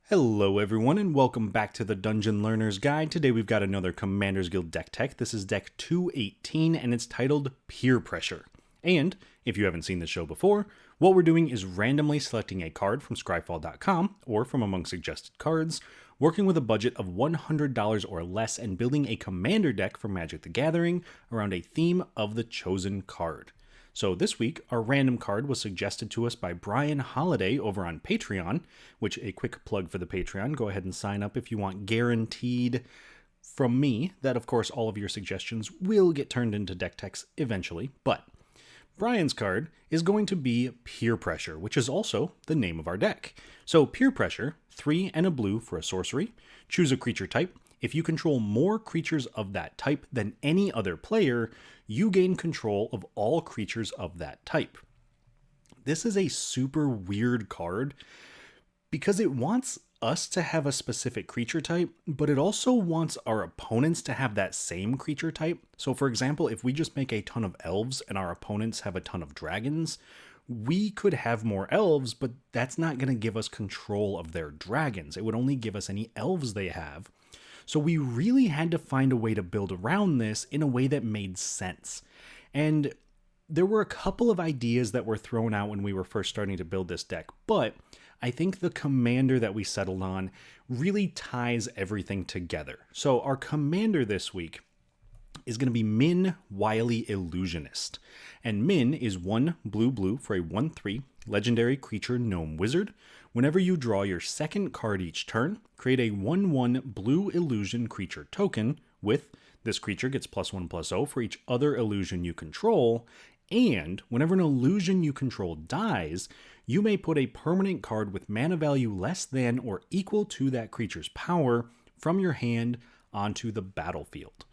Hello everyone and welcome back to the Dungeon Learner's Guide. Today we've got another Commander's Guild deck tech. This is deck 218 and it's titled Peer Pressure. And if you haven't seen this show before, what we're doing is randomly selecting a card from scryfall.com or from among suggested cards, working with a budget of $100 or less and building a commander deck for Magic the Gathering around a theme of the chosen card. So this week, our random card was suggested to us by Brian Holiday over on Patreon, which a quick plug for the Patreon. Go ahead and sign up if you want guaranteed from me that, of course, all of your suggestions will get turned into deck techs eventually. But Brian's card is going to be Peer Pressure, which is also the name of our deck. So Peer Pressure, 3 and a blue for a sorcery. Choose a creature type. If you control more creatures of that type than any other player, you gain control of all creatures of that type. This is a super weird card because it wants us to have a specific creature type, but it also wants our opponents to have that same creature type. So for example, if we just make a ton of elves and our opponents have a ton of dragons, we could have more elves, but that's not going to give us control of their dragons. It would only give us any elves they have. So we really had to find a way to build around this in a way that made sense. And there were a couple of ideas that were thrown out when we were first starting to build this deck, but I think the commander that we settled on really ties everything together. So our commander this week is going to be Minn, Wily Illusionist. And Minn is 1 blue for a 1/3 legendary creature gnome wizard. Whenever you draw your second card each turn, create a 1/1 blue illusion creature token with this creature gets +1/+0 for each other illusion you control. And whenever an illusion you control dies, you may put a permanent card with mana value less than or equal to that creature's power from your hand onto the battlefield.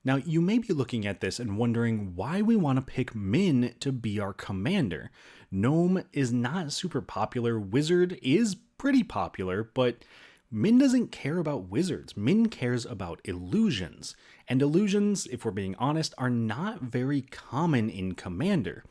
Now, you may be looking at this and wondering why we want to pick Minn to be our commander. Gnome is not super popular, Wizard is pretty popular, but Minn doesn't care about wizards. Minn cares about illusions. And illusions, if we're being honest, are not very common in Commander.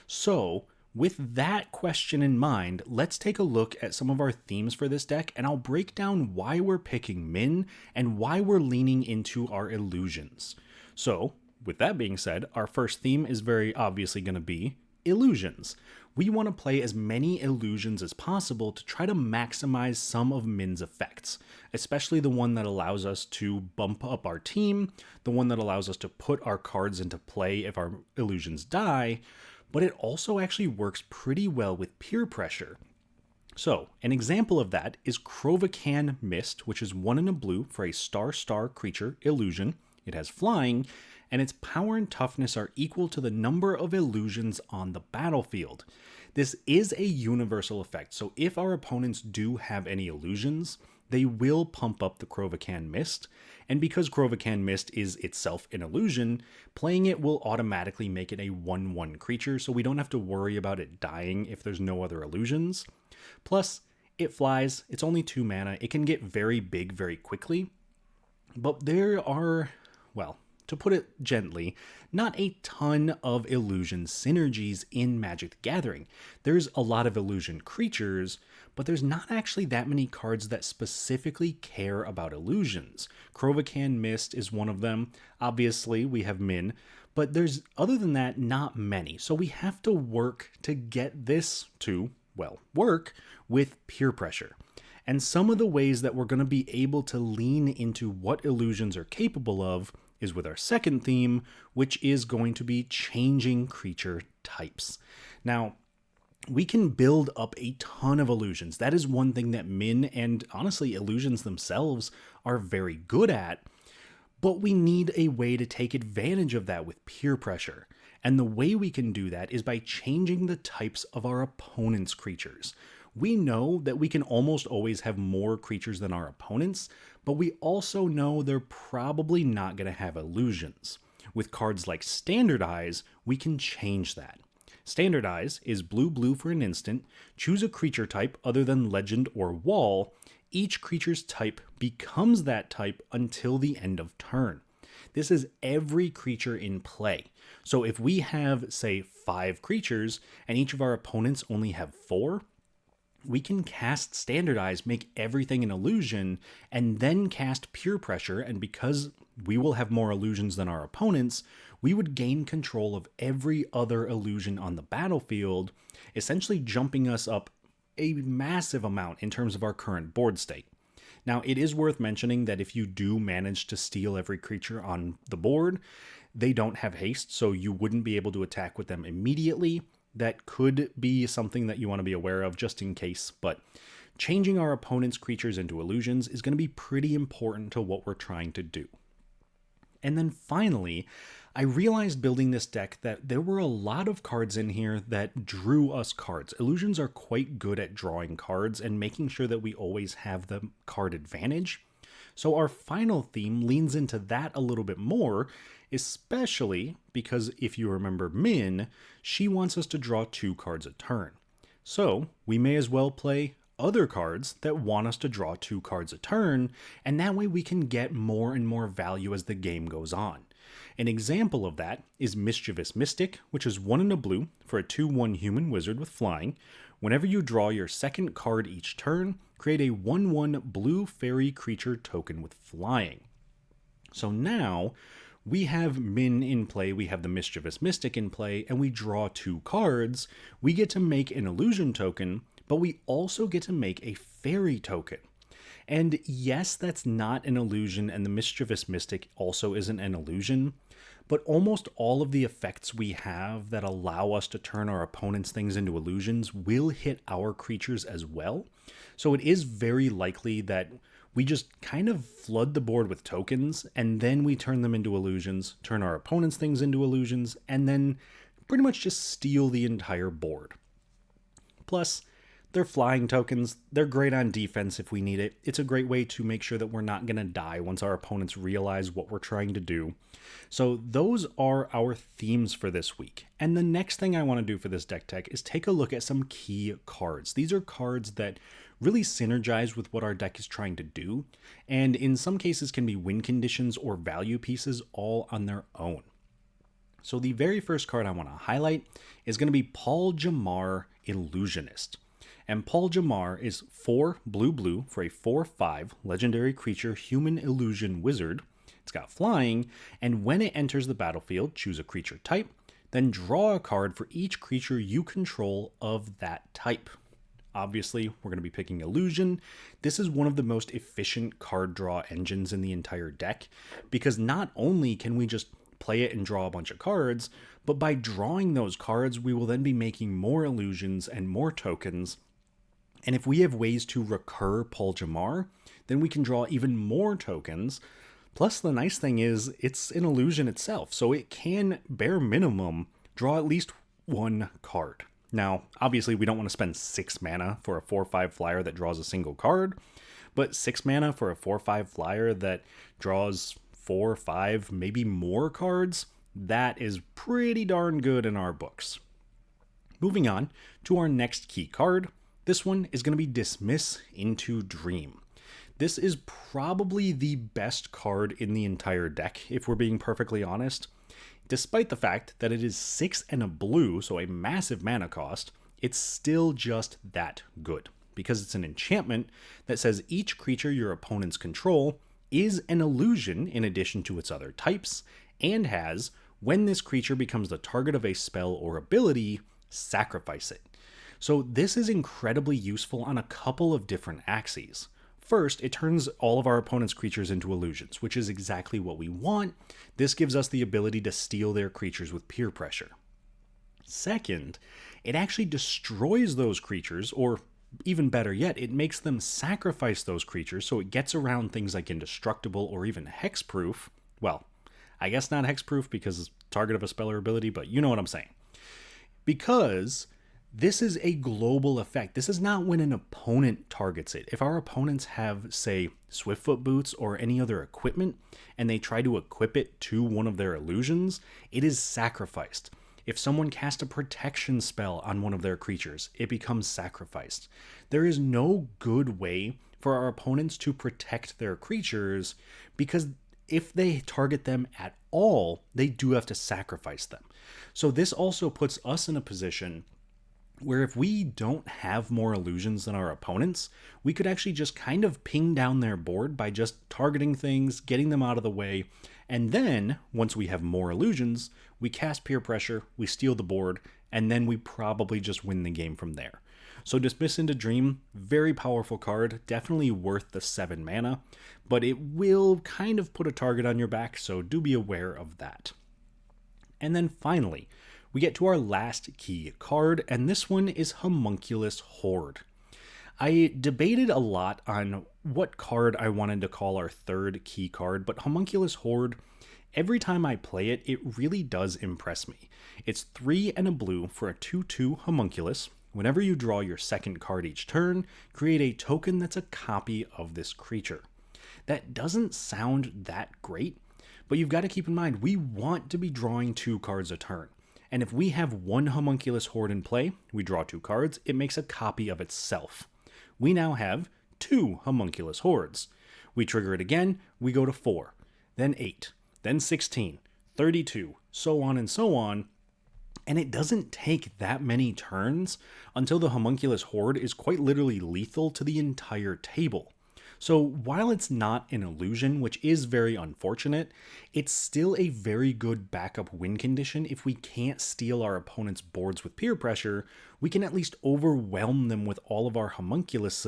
So, with that question in mind, let's take a look at some of our themes for this deck, and I'll break down why we're picking Minn and why we're leaning into our illusions. So, with that being said, our first theme is very obviously going to be illusions. We want to play as many illusions as possible to try to maximize some of Minn's effects, especially the one that allows us to bump up our team, the one that allows us to put our cards into play if our illusions die, but it also actually works pretty well with Peer Pressure. So, an example of that is Crovacan Mist, which is 1 and a blue for a star creature illusion. It has flying, and its power and toughness are equal to the number of illusions on the battlefield. This is a universal effect, so if our opponents do have any illusions, they will pump up the Crovacan Mist, and because Crovacan Mist is itself an illusion, playing it will automatically make it a 1/1 creature, so we don't have to worry about it dying if there's no other illusions. Plus, it flies, it's only 2 mana, it can get very big very quickly, but there are, well, to put it gently, not a ton of illusion synergies in Magic the Gathering. There's a lot of illusion creatures, but there's not actually that many cards that specifically care about illusions. Crovacan Mist is one of them. Obviously, we have Minn, but there's, other than that, not many. So we have to work to get this to, well, work with Peer Pressure. And some of the ways that we're going to be able to lean into what illusions are capable of is with our second theme, which is going to be changing creature types. Now, we can build up a ton of illusions. That is one thing that Minn and honestly illusions themselves are very good at, but we need a way to take advantage of that with Peer Pressure. And the way we can do that is by changing the types of our opponent's creatures. We know that we can almost always have more creatures than our opponents, but we also know they're probably not going to have illusions. With cards like Standardize, we can change that. Standardize is blue for an instant, choose a creature type other than legend or wall. Each creature's type becomes that type until the end of turn. This is every creature in play. So if we have, say, 5 creatures and each of our opponents only have 4, we can cast standardize, make everything an illusion, and then cast peer pressure, and because we will have more illusions than our opponents, we would gain control of every other illusion on the battlefield, essentially jumping us up a massive amount in terms of our current board state. Now, it is worth mentioning that if you do manage to steal every creature on the board, they don't have haste, so you wouldn't be able to attack with them immediately. That could be something that you want to be aware of just in case, but changing our opponent's creatures into illusions is going to be pretty important to what we're trying to do. And then finally, I realized building this deck that there were a lot of cards in here that drew us cards. Illusions are quite good at drawing cards and making sure that we always have the card advantage. So our final theme leans into that a little bit more, especially because if you remember Minn, she wants us to draw 2 cards a turn. So we may as well play other cards that want us to draw 2 cards a turn, and that way we can get more and more value as the game goes on. An example of that is Mischievous Mystic, which is 1 and a blue for a 2/1 human wizard with flying. Whenever you draw your second card each turn, create a 1/1 blue fairy creature token with flying. So now we have Minn in play, we have the Mischievous Mystic in play, and we draw 2 cards. We get to make an illusion token, but we also get to make a fairy token. And yes, that's not an illusion, and the Mischievous Mystic also isn't an illusion, but almost all of the effects we have that allow us to turn our opponent's things into illusions will hit our creatures as well. So it is very likely that we just kind of flood the board with tokens, and then we turn them into illusions, turn our opponent's things into illusions, and then pretty much just steal the entire board. Plus, they're flying tokens. They're great on defense if we need it. It's a great way to make sure that we're not going to die once our opponents realize what we're trying to do. So those are our themes for this week. And the next thing I want to do for this deck tech is take a look at some key cards. These are cards that really synergize with what our deck is trying to do, and in some cases can be win conditions or value pieces all on their own. So the very first card I want to highlight is going to be Paul Jamar Illusionist. And Paul Jamar is 4 blue for a 4/5 legendary creature human illusion wizard. It's got flying, and when it enters the battlefield, choose a creature type, then draw a card for each creature you control of that type. Obviously, we're going to be picking illusion. This is one of the most efficient card draw engines in the entire deck, because not only can we just play it and draw a bunch of cards, but by drawing those cards, we will then be making more illusions and more tokens. And if we have ways to recur Paul Jamar, then we can draw even more tokens. Plus, the nice thing is, it's an illusion itself, so it can, bare minimum, draw at least 1 card. Now, obviously, we don't want to spend 6 mana for a 4/5 flyer that draws a single card, but 6 mana for a 4/5 flyer that draws 4, 5, maybe more cards, that is pretty darn good in our books. Moving on to our next key card. This one is going to be Dismiss into Dream. This is probably the best card in the entire deck, if we're being perfectly honest. Despite the fact that it is 6 and a blue, so a massive mana cost, it's still just that good, because it's an enchantment that says each creature your opponents control is an illusion in addition to its other types, and has, when this creature becomes the target of a spell or ability, sacrifice it. So this is incredibly useful on a couple of different axes. First, it turns all of our opponent's creatures into illusions, which is exactly what we want. This gives us the ability to steal their creatures with peer pressure. Second, it actually destroys those creatures, or even better yet, it makes them sacrifice those creatures, so it gets around things like indestructible or even hexproof. Well, I guess not hexproof because it's target of a spell or ability, but you know what I'm saying. Because this is a global effect. This is not when an opponent targets it. If our opponents have, say, Swiftfoot boots or any other equipment, and they try to equip it to one of their illusions, it is sacrificed. If someone casts a protection spell on one of their creatures, it becomes sacrificed. There is no good way for our opponents to protect their creatures, because if they target them at all, they do have to sacrifice them. So this also puts us in a position where if we don't have more illusions than our opponents, we could actually just kind of ping down their board by just targeting things, getting them out of the way, and then, once we have more illusions, we cast Peer Pressure, we steal the board, and then we probably just win the game from there. So Dismiss into Dream, very powerful card, definitely worth the 7 mana, but it will kind of put a target on your back, so do be aware of that. And then finally, we get to our last key card, and this one is Homunculus Horde. I debated a lot on what card I wanted to call our third key card, but Homunculus Horde, every time I play it, it really does impress me. It's 3 and a blue for a 2/2 Homunculus. Whenever you draw your second card each turn, create a token that's a copy of this creature. That doesn't sound that great, but you've got to keep in mind, we want to be drawing 2 cards a turn. And if we have one Homunculus Horde in play, we draw 2 cards, it makes a copy of itself. We now have 2 Homunculus Hordes. We trigger it again, we go to 4, then 8, then 16, 32, so on and so on. And it doesn't take that many turns until the Homunculus Horde is quite literally lethal to the entire table. So while it's not an illusion, which is very unfortunate, it's still a very good backup win condition. If we can't steal our opponent's boards with peer pressure, we can at least overwhelm them with all of our homunculi?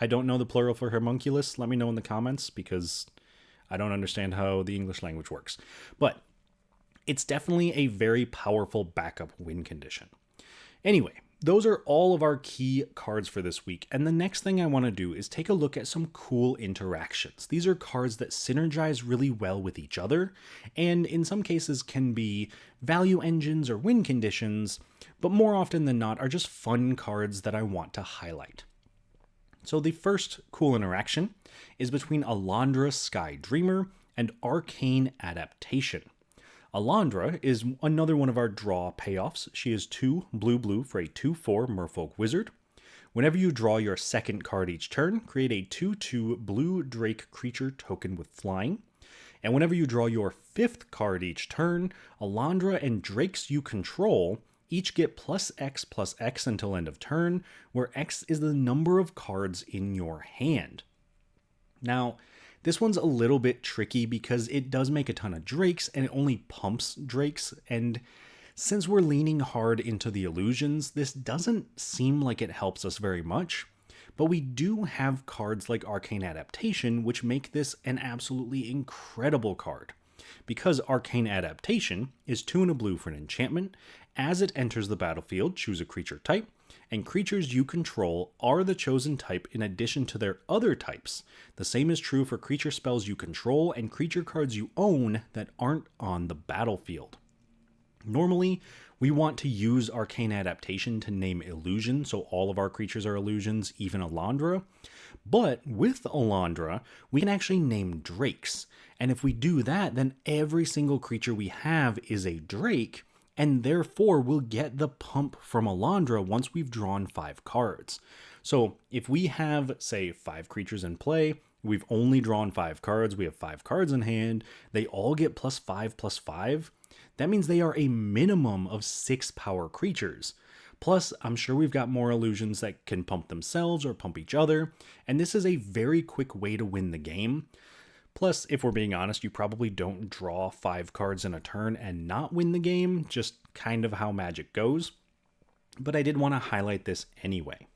I don't know the plural for homunculus. Let me know in the comments because I don't understand how the English language works. But it's definitely a very powerful backup win condition. Anyway, those are all of our key cards for this week, and the next thing I want to do is take a look at some cool interactions. These are cards that synergize really well with each other, and in some cases can be value engines or win conditions, but more often than not are just fun cards that I want to highlight. So the first cool interaction is between Alondra Sky Dreamer and Arcane Adaptation. Alondra is another one of our draw payoffs. She is 2 blue for a 2/4 Merfolk Wizard. Whenever you draw your second card each turn, create a 2/2 blue Drake creature token with flying. And whenever you draw your 5th card each turn, Alondra and Drakes you control each get +X until end of turn, where X is the number of cards in your hand. Now, this one's a little bit tricky because it does make a ton of Drakes and it only pumps Drakes, and since we're leaning hard into the illusions, this doesn't seem like it helps us very much, but we do have cards like Arcane Adaptation which make this an absolutely incredible card. Because Arcane Adaptation is 2 and a blue for an enchantment, as it enters the battlefield, choose a creature type, and creatures you control are the chosen type in addition to their other types. The same is true for creature spells you control and creature cards you own that aren't on the battlefield. Normally, we want to use Arcane Adaptation to name illusion, so all of our creatures are illusions, even Alondra. But with Alondra, we can actually name Drakes. And if we do that, then every single creature we have is a Drake, and therefore we'll get the pump from Alondra once we've drawn 5 cards. So if we have, say, 5 creatures in play, we've only drawn 5 cards, we have 5 cards in hand, they all get +5/+5, that means they are a minimum of 6 power creatures. Plus, I'm sure we've got more illusions that can pump themselves or pump each other, and this is a very quick way to win the game. Plus, if we're being honest, you probably don't draw 5 cards in a turn and not win the game, just kind of how Magic goes. But I did want to highlight this anyway.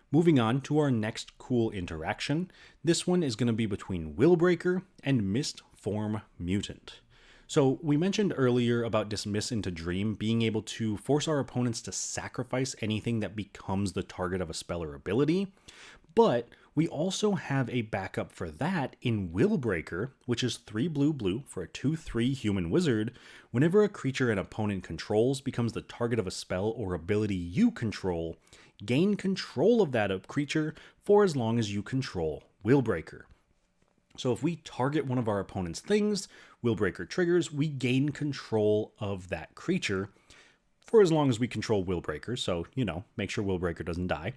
Moving on to our next cool interaction, this one is going to be between Willbreaker and Mistform Mutant. So we mentioned earlier about Dismiss into Dream being able to force our opponents to sacrifice anything that becomes the target of a spell or ability, but we also have a backup for that in Willbreaker, which is 3 blue for a 2/3 human wizard. Whenever a creature an opponent controls becomes the target of a spell or ability you control, gain control of that creature for as long as you control Willbreaker. So if we target one of our opponent's things, Willbreaker triggers, we gain control of that creature for as long as we control Willbreaker, so, make sure Willbreaker doesn't die.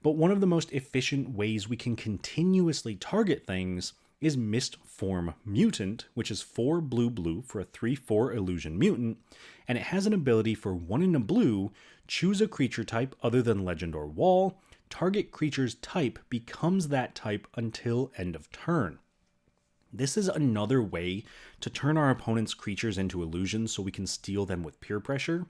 But one of the most efficient ways we can continuously target things is Mistform Mutant, which is 4 blue for a 3/4 illusion mutant, and it has an ability for 1 in a blue, choose a creature type other than legend or wall, target creature's type becomes that type until end of turn. This is another way to turn our opponent's creatures into illusions so we can steal them with peer pressure.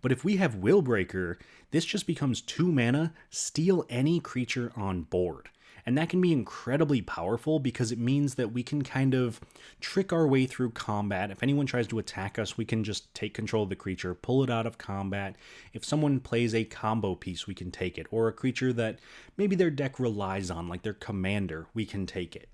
But if we have Willbreaker, this just becomes 2 mana, steal any creature on board. And that can be incredibly powerful because it means that we can kind of trick our way through combat. If anyone tries to attack us, we can just take control of the creature, pull it out of combat. If someone plays a combo piece, we can take it. Or a creature that maybe their deck relies on, like their commander, we can take it.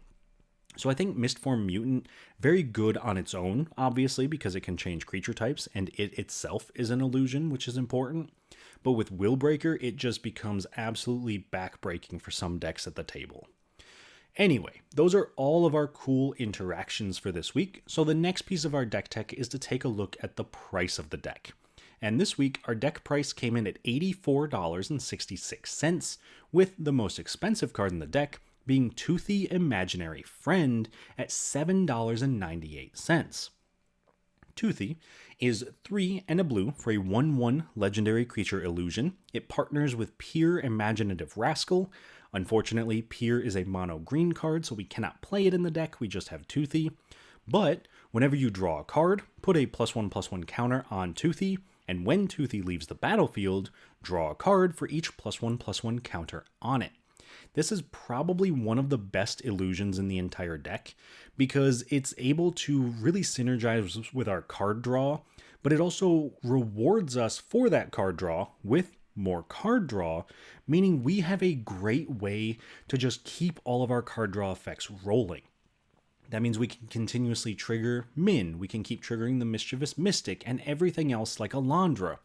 So I think Mistform Mutant, very good on its own, obviously, because it can change creature types, and it itself is an illusion, which is important. But with Willbreaker, it just becomes absolutely backbreaking for some decks at the table. Anyway, those are all of our cool interactions for this week, so the next piece of our deck tech is to take a look at the price of the deck. And this week, our deck price came in at $84.66, with the most expensive card in the deck being Toothy Imaginary Friend at $7.98. Toothy is 3 and a blue for a 1/1 legendary creature illusion. It partners with Peer Imaginative Rascal. Unfortunately, Peer is a mono green card, so we cannot play it in the deck, we just have Toothy. But whenever you draw a card, put a +1/+1 counter on Toothy, and when Toothy leaves the battlefield, draw a card for each +1/+1 counter on it. This is probably one of the best illusions in the entire deck because it's able to really synergize with our card draw, but it also rewards us for that card draw with more card draw, meaning we have a great way to just keep all of our card draw effects rolling. That means we can continuously trigger Minn, we can keep triggering the Mischievous Mystic, and everything else like Alondra.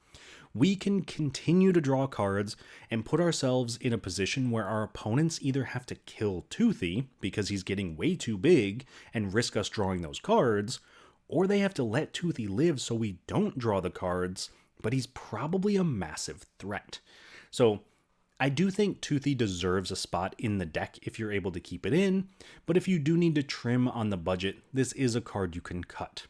We can continue to draw cards and put ourselves in a position where our opponents either have to kill Toothy because he's getting way too big and risk us drawing those cards, or they have to let Toothy live so we don't draw the cards, but he's probably a massive threat. So I do think Toothy deserves a spot in the deck if you're able to keep it in, but if you do need to trim on the budget, this is a card you can cut.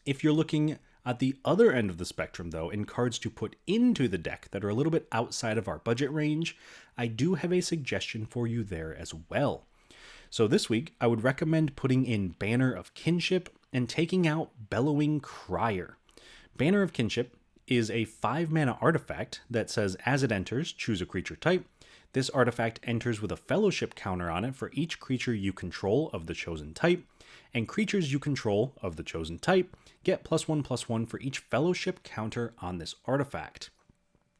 If you're looking at the other end of the spectrum, though, in cards to put into the deck that are a little bit outside of our budget range, I do have a suggestion for you there as well. So this week, I would recommend putting in Banner of Kinship and taking out Bellowing Crier. Banner of Kinship is a 5-mana artifact that says, as it enters, choose a creature type. This artifact enters with a fellowship counter on it for each creature you control of the chosen type, and creatures you control of the chosen type get +1/+1 for each fellowship counter on this artifact.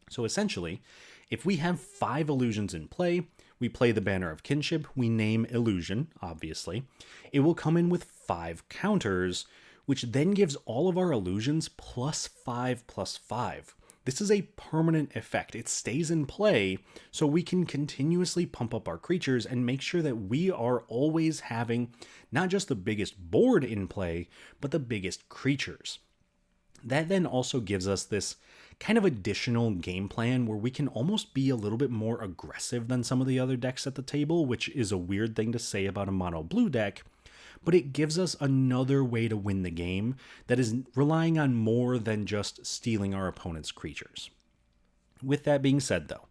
So essentially, if we have 5 illusions in play, we play the Banner of Kinship, we name illusion, obviously. It will come in with 5 counters, which then gives all of our illusions +5/+5. This is a permanent effect. It stays in play, so we can continuously pump up our creatures and make sure that we are always having not just the biggest board in play, but the biggest creatures. That then also gives us this kind of additional game plan where we can almost be a little bit more aggressive than some of the other decks at the table, which is a weird thing to say about a mono blue deck. But it gives us another way to win the game that is relying on more than just stealing our opponent's creatures. With that being said, though,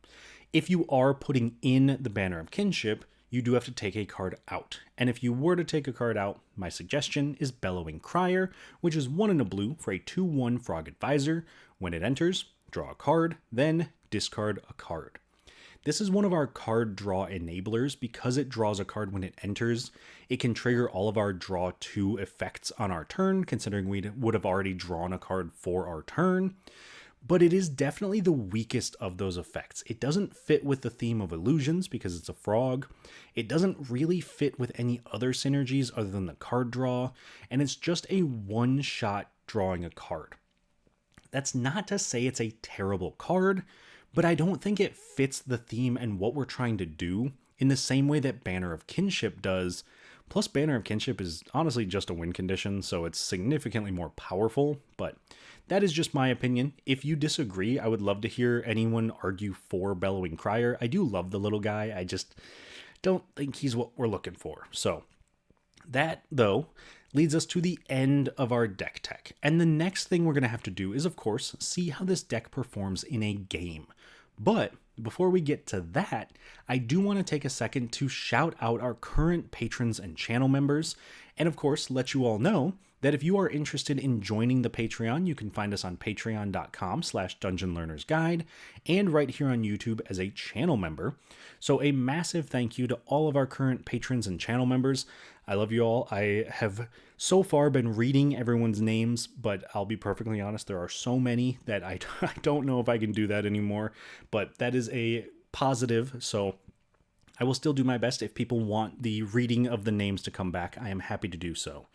if you are putting in the Banner of Kinship, you do have to take a card out. And if you were to take a card out, my suggestion is Bellowing Crier, which is 1 in a blue for a 2/1 Frog Advisor. When it enters, draw a card, then discard a card. This is one of our card draw enablers. Because it draws a card when it enters, it can trigger all of our draw 2 effects on our turn, considering we would have already drawn a card for our turn. But it is definitely the weakest of those effects. It doesn't fit with the theme of illusions because it's a frog. It doesn't really fit with any other synergies other than the card draw, and it's just a one-shot drawing a card. That's not to say it's a terrible card, but I don't think it fits the theme and what we're trying to do in the same way that Banner of Kinship does. Plus, Banner of Kinship is honestly just a win condition, so it's significantly more powerful, but that is just my opinion. If you disagree, I would love to hear anyone argue for Bellowing Crier. I do love the little guy, I just don't think he's what we're looking for. So, That, though, leads us to the end of our deck tech. And the next thing we're going to have to do is, of course, see how this deck performs in a game. But before we get to that, I do want to take a second to shout out our current patrons and channel members, and of course, let you all know that if you are interested in joining the Patreon, you can find us on patreon.com/dungeonlearnersguide and right here on YouTube as a channel member. So a massive thank you to all of our current patrons and channel members. I love you all. I have so far been reading everyone's names, but I'll be perfectly honest, there are so many that I don't know if I can do that anymore, but that is a positive, so I will still do my best. If people want the reading of the names to come back, I am happy to do so.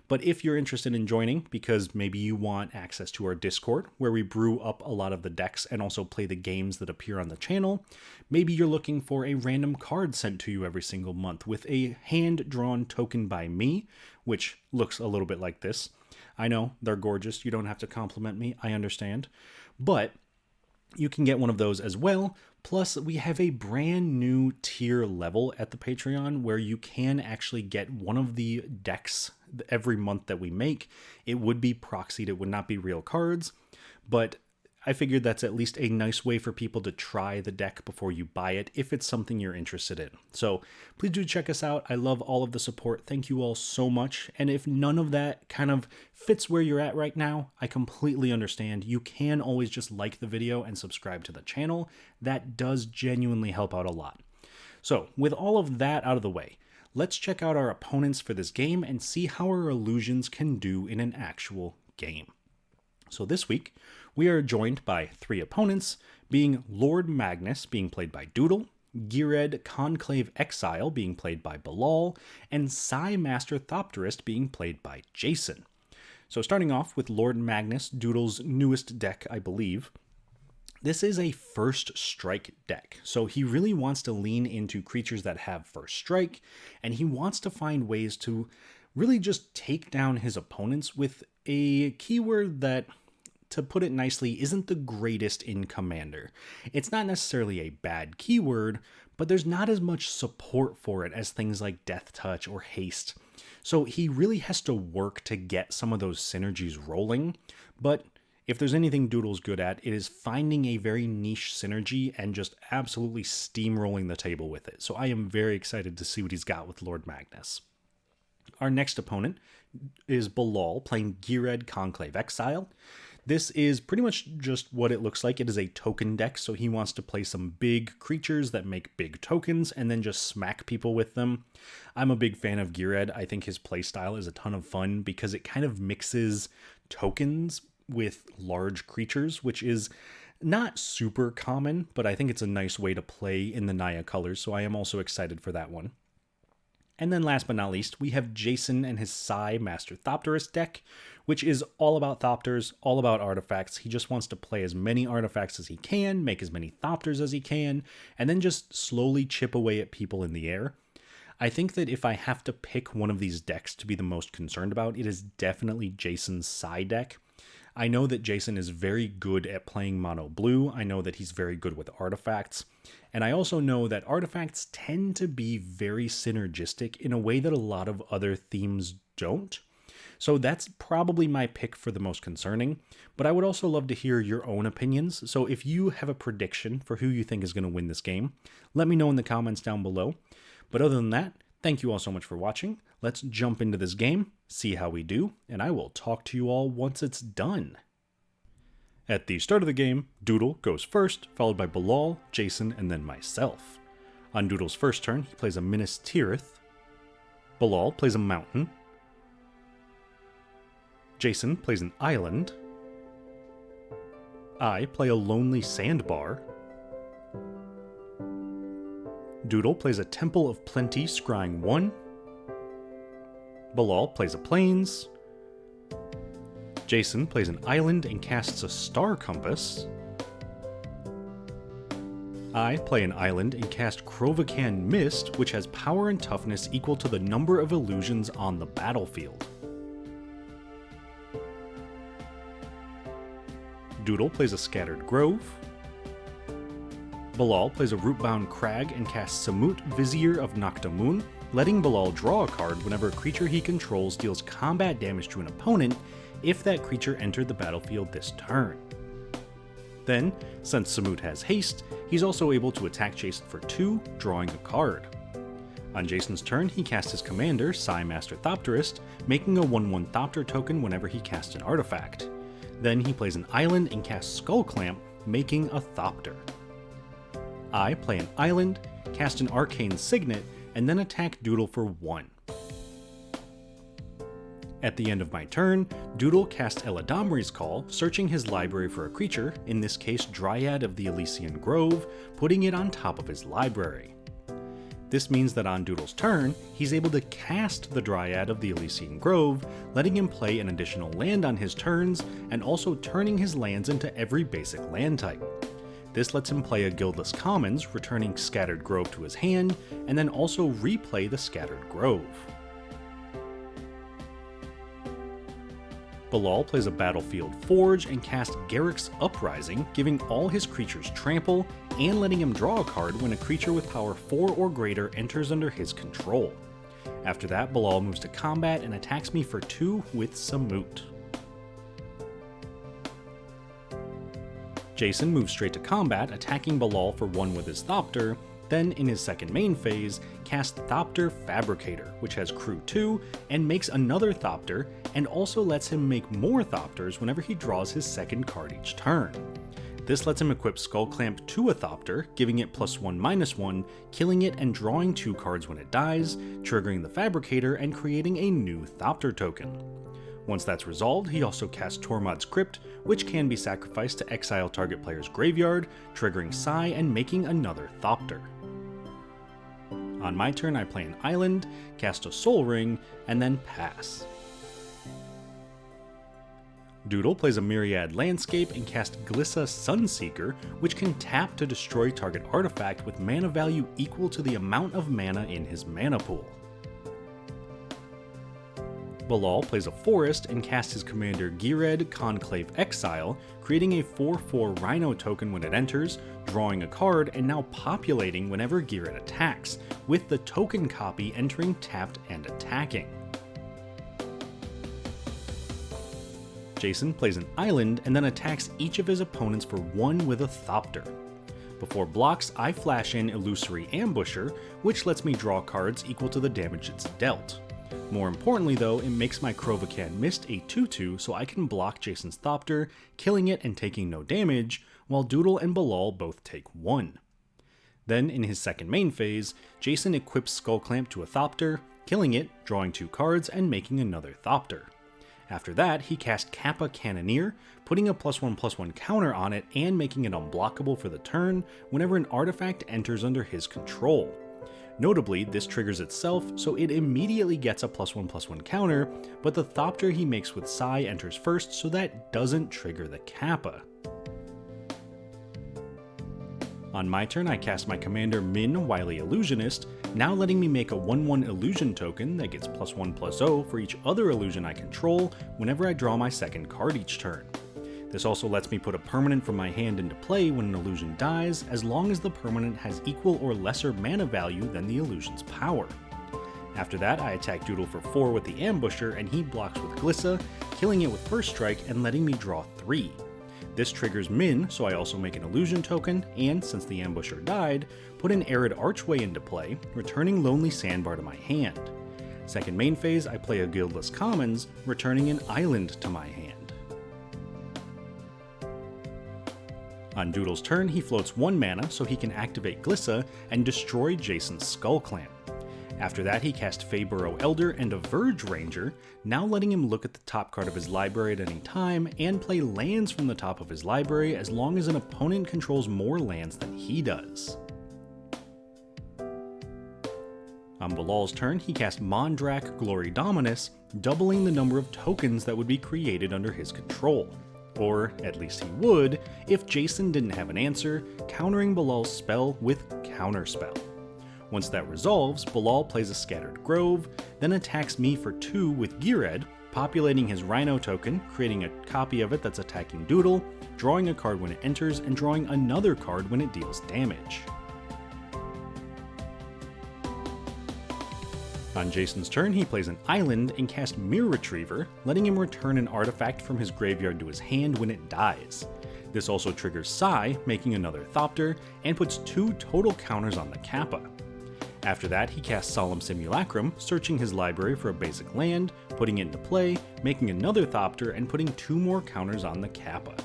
But if you're interested in joining, because maybe you want access to our Discord, where we brew up a lot of the decks and also play the games that appear on the channel, maybe you're looking for a random card sent to you every single month with a hand-drawn token by me, which looks a little bit like this. I know, they're gorgeous. You don't have to compliment me. I understand. But you can get one of those as well. Plus, we have a brand new tier level at the Patreon where you can actually get one of the decks every month that we make. It would be proxied, it would not be real cards, but I figured that's at least a nice way for people to try the deck before you buy it if it's something you're interested in. So please do check us out. I love all of the support. Thank you all so much. And if none of that kind of fits where you're at right now, I completely understand. You can always just like the video and subscribe to the channel. That does genuinely help out a lot. So with all of that out of the way, let's check out our opponents for this game and see how our illusions can do in an actual game. So this week, we are joined by 3 opponents, being Lord Magnus, being played by Doodle, Geared Conclave Exile, being played by Bilal, and Psy Master Thopterist, being played by Jason. So starting off with Lord Magnus, Doodle's newest deck, I believe. This is a first strike deck, so he really wants to lean into creatures that have first strike, and he wants to find ways to really just take down his opponents with a keyword that, to put it nicely, isn't the greatest in Commander. It's not necessarily a bad keyword, but there's not as much support for it as things like Death Touch or Haste. So he really has to work to get some of those synergies rolling, but if there's anything Doodle's good at, it is finding a very niche synergy and just absolutely steamrolling the table with it. So I am very excited to see what he's got with Lord Magnus. Our next opponent is Bilal, playing Geared Conclave Exile. This is pretty much just what it looks like. It is a token deck, so he wants to play some big creatures that make big tokens and then just smack people with them. I'm a big fan of Geared. I think his playstyle is a ton of fun because it kind of mixes tokens with large creatures, which is not super common, but I think it's a nice way to play in the Naya colors, so I am also excited for that one. And then last but not least, we have Jason and his Psy Master Thopterist deck, which is all about Thopters, all about artifacts. He just wants to play as many artifacts as he can, make as many Thopters as he can, and then just slowly chip away at people in the air. I think that if I have to pick one of these decks to be the most concerned about, it is definitely Jason's Psy deck. I know that Jason is very good at playing mono blue. I know that he's very good with artifacts. And I also know that artifacts tend to be very synergistic in a way that a lot of other themes don't. So that's probably my pick for the most concerning. But I would also love to hear your own opinions. So if you have a prediction for who you think is going to win this game, let me know in the comments down below. But other than that, thank you all so much for watching. Let's jump into this game, see how we do, and I will talk to you all once it's done. At the start of the game, Doodle goes first, followed by Bilal, Jason, and then myself. On Doodle's first turn, he plays a Minas Tirith. Bilal plays a mountain. Jason plays an island. I play a lonely sandbar. Doodle plays a Temple of Plenty, scrying 1. Bilal plays a Plains. Jason plays an island and casts a Star Compass. I play an island and cast Krovakan Mist, which has power and toughness equal to the number of illusions on the battlefield. Doodle plays a Scattered Grove. Bilal plays a Rootbound Crag and casts Samut, Vizier of Noctamun, letting Bilal draw a card whenever a creature he controls deals combat damage to an opponent if that creature entered the battlefield this turn. Then, since Samut has haste, he's also able to attack Jason for 2, drawing a card. On Jason's turn, he casts his commander, Psy Master Thopterist, making a 1/1 Thopter token whenever he casts an artifact. Then he plays an island and casts Skull Clamp, making a Thopter. I play an island, cast an Arcane Signet, and then attack Doodle for 1. At the end of my turn, Doodle casts Eladamri's Call, searching his library for a creature, in this case Dryad of the Elysian Grove, putting it on top of his library. This means that on Doodle's turn, he's able to cast the Dryad of the Elysian Grove, letting him play an additional land on his turns, and also turning his lands into every basic land type. This lets him play a Guildless Commons, returning Scattered Grove to his hand, and then also replay the Scattered Grove. Bilal plays a Battlefield Forge and casts Garruk's Uprising, giving all his creatures trample, and letting him draw a card when a creature with power 4 or greater enters under his control. After that, Bilal moves to combat and attacks me for 2 with Samut. Jason moves straight to combat, attacking Bilal for 1 with his Thopter, then in his second main phase, casts Thopter Fabricator, which has Crew 2, and makes another Thopter, and also lets him make more Thopters whenever he draws his second card each turn. This lets him equip Skull Clamp to a Thopter, giving it +1/-1, killing it and drawing 2 cards when it dies, triggering the Fabricator and creating a new Thopter token. Once that's resolved, he also casts Tormod's Crypt, which can be sacrificed to exile target player's graveyard, triggering Psy and making another Thopter. On my turn, I play an island, cast a Soul Ring, and then pass. Doodle plays a Myriad Landscape and casts Glissa Sunseeker, which can tap to destroy target artifact with mana value equal to the amount of mana in his mana pool. Bilal plays a Forest and casts his commander Gired Conclave Exile, creating a 4/4 Rhino token when it enters, drawing a card, and now populating whenever Gired attacks, with the token copy entering tapped and attacking. Jason plays an island and then attacks each of his opponents for 1 with a Thopter. Before blocks, I flash in Illusory Ambusher, which lets me draw cards equal to the damage it's dealt. More importantly though, it makes my Krovakan Mist a 2/2 so I can block Jason's Thopter, killing it and taking no damage, while Doodle and Bilal both take 1. Then, in his second main phase, Jason equips Skull Clamp to a Thopter, killing it, drawing 2 cards, and making another Thopter. After that, he casts Kappa Cannoneer, putting a +1/+1 counter on it and making it unblockable for the turn whenever an artifact enters under his control. Notably, this triggers itself, so it immediately gets a +1/+1 counter, but the Thopter he makes with Psy enters first, so that doesn't trigger the Kappa. On my turn, I cast my commander Minn, Wily Illusionist, now letting me make a 1/1 illusion token that gets +1/+0 for each other illusion I control whenever I draw my second card each turn. This also lets me put a permanent from my hand into play when an illusion dies, as long as the permanent has equal or lesser mana value than the illusion's power. After that, I attack Doodle for 4 with the Ambusher, and he blocks with Glissa, killing it with First Strike and letting me draw 3. This triggers Minn, so I also make an illusion token, and since the Ambusher died, put an Arid Archway into play, returning Lonely Sandbar to my hand. Second main phase, I play a Guildless Commons, returning an island to my hand. On Doodle's turn, he floats 1 mana so he can activate Glissa and destroy Jason's Skull Clamp. After that, he casts Feyburrow Elder and a Verge Ranger, now letting him look at the top card of his library at any time and play lands from the top of his library as long as an opponent controls more lands than he does. On Bilal's turn, he cast Mondrak Glory Dominus, doubling the number of tokens that would be created under his control. Or, at least he would, if Jason didn't have an answer, countering Bilal's spell with Counterspell. Once that resolves, Bilal plays a Scattered Grove, then attacks me for 2 with Gired, populating his Rhino token, creating a copy of it that's attacking Doodle, drawing a card when it enters, and drawing another card when it deals damage. On Jason's turn, he plays an island and casts Mirror Retriever, letting him return an artifact from his graveyard to his hand when it dies. This also triggers Psy, making another Thopter, and puts 2 total counters on the Kappa. After that, he casts Solemn Simulacrum, searching his library for a basic land, putting it into play, making another Thopter, and putting 2 more counters on the Kappa.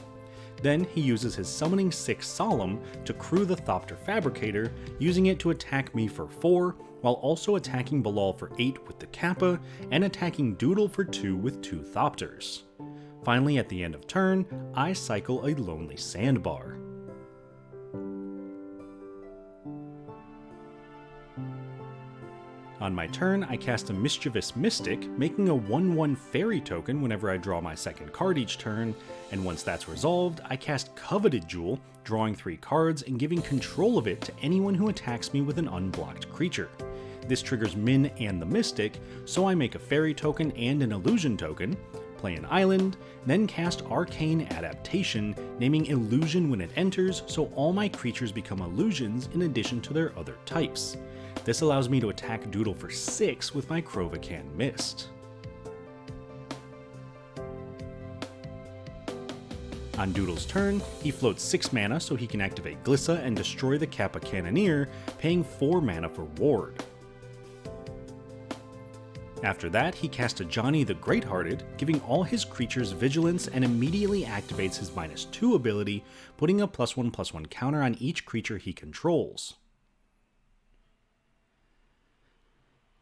Then he uses his Summoning 6 Solemn to crew the Thopter Fabricator, using it to attack me for 4, while also attacking Bilal for 8 with the Kappa, and attacking Doodle for 2 with 2 Thopters. Finally, at the end of turn, I cycle a Lonely Sandbar. On my turn, I cast a Mischievous Mystic, making a 1/1 fairy token whenever I draw my second card each turn, and once that's resolved, I cast Coveted Jewel, drawing 3 cards and giving control of it to anyone who attacks me with an unblocked creature. This triggers Minn and the Mystic, so I make a fairy token and an illusion token, play an island, then cast Arcane Adaptation, naming Illusion when it enters, so all my creatures become illusions in addition to their other types. This allows me to attack Doodle for 6 with my Crovacan Mist. On Doodle's turn, he floats 6 mana so he can activate Glissa and destroy the Kappa Cannoneer, paying 4 mana for Ward. After that, he casts a Johnny the Greathearted, giving all his creatures Vigilance and immediately activates his -2 ability, putting a +1/+1 counter on each creature he controls.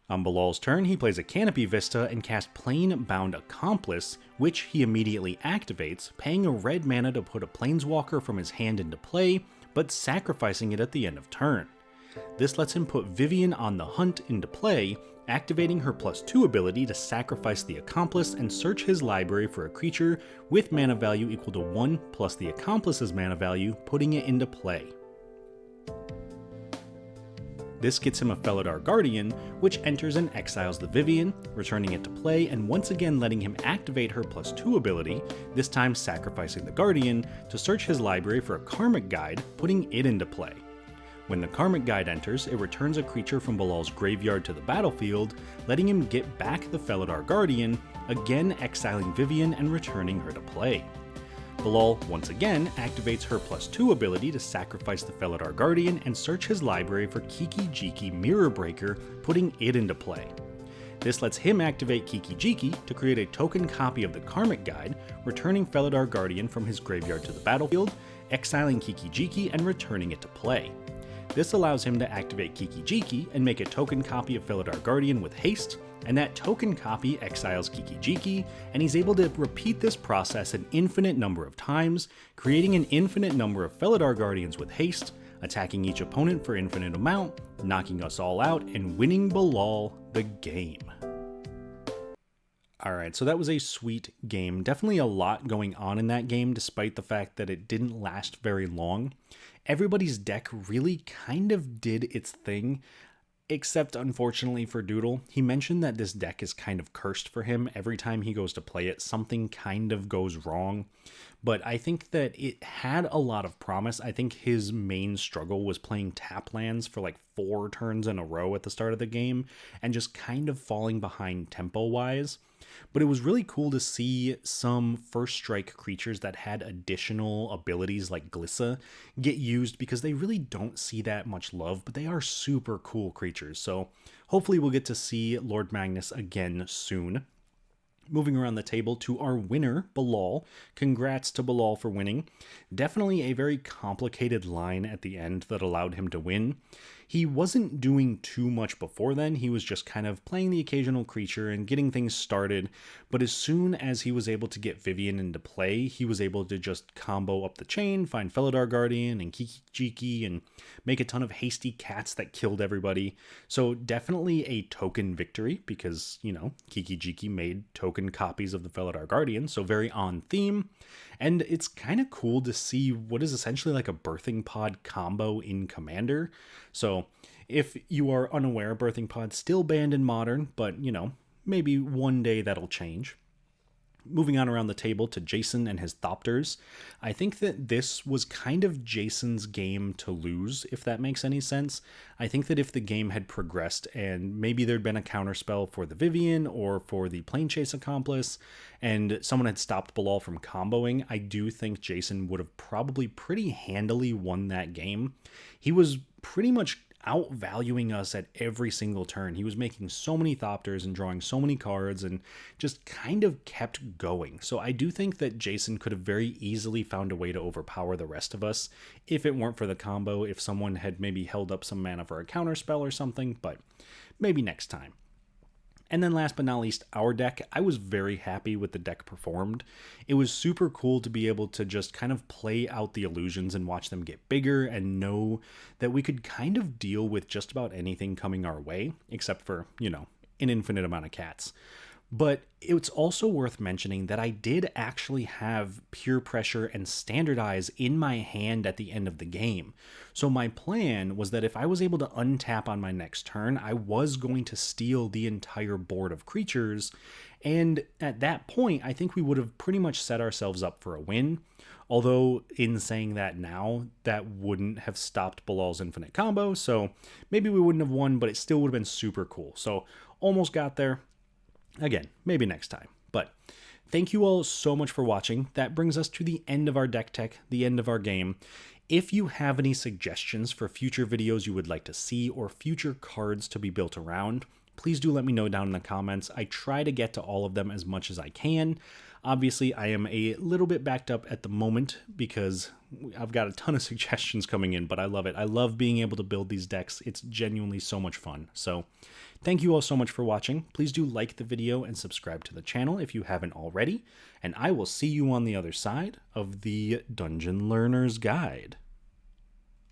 On Bilal's turn, he plays a Canopy Vista and casts Plane-Bound Accomplice, which he immediately activates, paying a red mana to put a Planeswalker from his hand into play, but sacrificing it at the end of turn. This lets him put Vivian on the Hunt into play, activating her +2 ability to sacrifice the Accomplice and search his library for a creature with mana value equal to 1 plus the Accomplice's mana value, putting it into play. This gets him a Felidar Guardian, which enters and exiles the Vivian, returning it to play and once again letting him activate her +2 ability, this time sacrificing the Guardian, to search his library for a Karmic Guide, putting it into play. When the Karmic Guide enters, it returns a creature from Bilal's graveyard to the battlefield, letting him get back the Felidar Guardian, again exiling Vivian and returning her to play. Bilal once again activates her +2 ability to sacrifice the Felidar Guardian and search his library for Kiki Jiki Mirror Breaker, putting it into play. This lets him activate Kiki Jiki to create a token copy of the Karmic Guide, returning Felidar Guardian from his graveyard to the battlefield, exiling Kiki Jiki and returning it to play. This allows him to activate Kiki Jiki and make a token copy of Felidar Guardian with haste, and that token copy exiles Kiki Jiki, and he's able to repeat this process an infinite number of times, creating an infinite number of Felidar Guardians with haste, attacking each opponent for infinite amount, knocking us all out, and winning Bilal the game. Alright, so that was a sweet game. Definitely a lot going on in that game, despite the fact that it didn't last very long. Everybody's deck really kind of did its thing, except unfortunately for Doodle. He mentioned that this deck is kind of cursed for him. Every time he goes to play it, something kind of goes wrong. But I think that it had a lot of promise. I think his main struggle was playing tap lands for like 4 turns in a row at the start of the game, and just kind of falling behind tempo-wise. But it was really cool to see some first strike creatures that had additional abilities like Glissa get used, because they really don't see that much love, but they are super cool creatures. So hopefully we'll get to see Lord Magnus again soon. Moving around the table to our winner, Bilal. Congrats to Bilal for winning. Definitely a very complicated line at the end that allowed him to win. He wasn't doing too much before then. He was just kind of playing the occasional creature and getting things started. But as soon as he was able to get Vivian into play, he was able to just combo up the chain, find Felidar Guardian and Kiki Jiki, and make a ton of hasty cats that killed everybody. So definitely a token victory, because, you know, Kiki Jiki made token copies of the Felidar Guardian, so very on theme. And it's kind of cool to see what is essentially like a birthing pod combo in Commander. So if you are unaware, birthing pod's still banned in Modern, but, you know, maybe one day that'll change. Moving on around the table to Jason and his Thopters, I think that this was kind of Jason's game to lose, if that makes any sense. I think that if the game had progressed and maybe there'd been a counterspell for the Vivian or for the Plane Chase Accomplice, and someone had stopped Bilal from comboing, I do think Jason would have probably pretty handily won that game. He was pretty much outvaluing us at every single turn. He was making so many Thopters and drawing so many cards and just kind of kept going. So I do think that Jason could have very easily found a way to overpower the rest of us if it weren't for the combo, if someone had maybe held up some mana for a counterspell or something, but maybe next time. And then last but not least, our deck. I was very happy with the deck performed. It was super cool to be able to just kind of play out the illusions and watch them get bigger and know that we could kind of deal with just about anything coming our way, except for, an infinite amount of cats. But it's also worth mentioning that I did actually have Peer Pressure and Standardize in my hand at the end of the game. So my plan was that if I was able to untap on my next turn, I was going to steal the entire board of creatures. And at that point, I think we would have pretty much set ourselves up for a win. Although, in saying that now, that wouldn't have stopped Bilal's infinite combo. So maybe we wouldn't have won, but it still would have been super cool. So almost got there. Again, maybe next time. But thank you all so much for watching. That brings us to the end of our deck tech, the end of our game. If you have any suggestions for future videos you would like to see or future cards to be built around, please do let me know down in the comments. I try to get to all of them as much as I can. Obviously, I am a little bit backed up at the moment because I've got a ton of suggestions coming in, but I love it. I love being able to build these decks. It's genuinely so much fun. So thank you all so much for watching. Please do like the video and subscribe to the channel if you haven't already, and I will see you on the other side of the Dungeon Learner's Guide.